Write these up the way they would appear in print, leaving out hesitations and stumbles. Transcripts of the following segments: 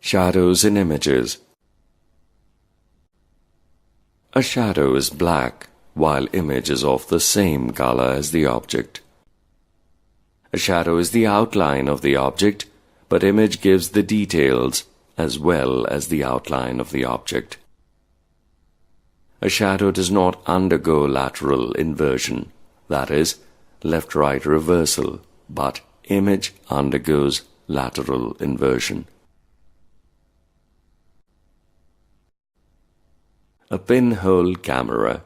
Shadows in images. A shadow is black, while image is of the same color as the object. A shadow is the outline of the object, but image gives the details as well as the outline of the object. A shadow does not undergo lateral inversion, that is, left-right reversal, but image undergoes lateral inversion. A pinhole camera.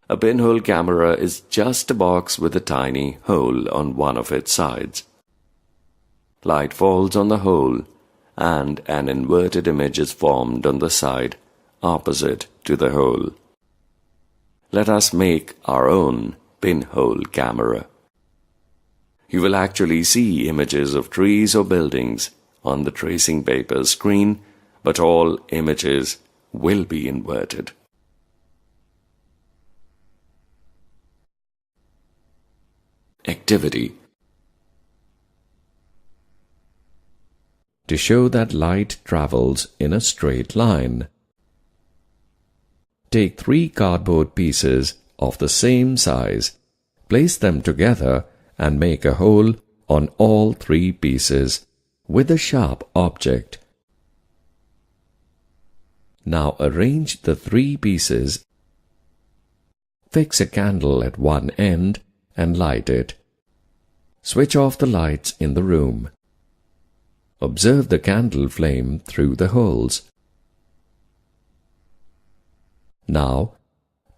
A pinhole camera is just a box with a tiny hole on one of its sides. Light falls on the hole, and an inverted image is formed on the side opposite to the hole. Let us make our own pinhole camera. You will actually see images of trees or buildings on the tracing paper screen, but all images will be inverted. Activity. To show that light travels in a straight line, take 3 cardboard pieces of the same size, place them together and make a hole on all 3 pieces with a sharp object. Now arrange the 3 pieces. Fix a candle at one end and light it. Switch off the lights in the room. Observe the candle flame through the holes. Now,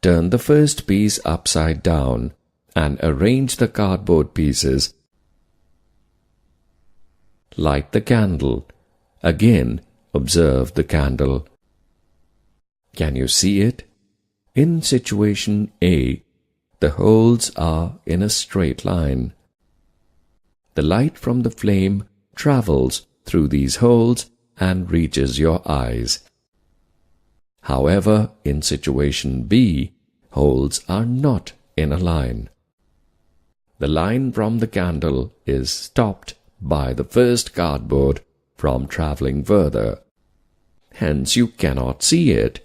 turn the first piece upside down and arrange the cardboard pieces. Light the candle. Again, observe the candle. Can you see it? In situation A, the holes are in a straight line. The light from the flame travels through these holes and reaches your eyes. However, in situation B, holes are not in a line. The line from the candle is stopped by the first cardboard from traveling further. Hence you cannot see it.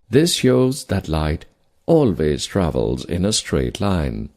This shows that light always travels in a straight line.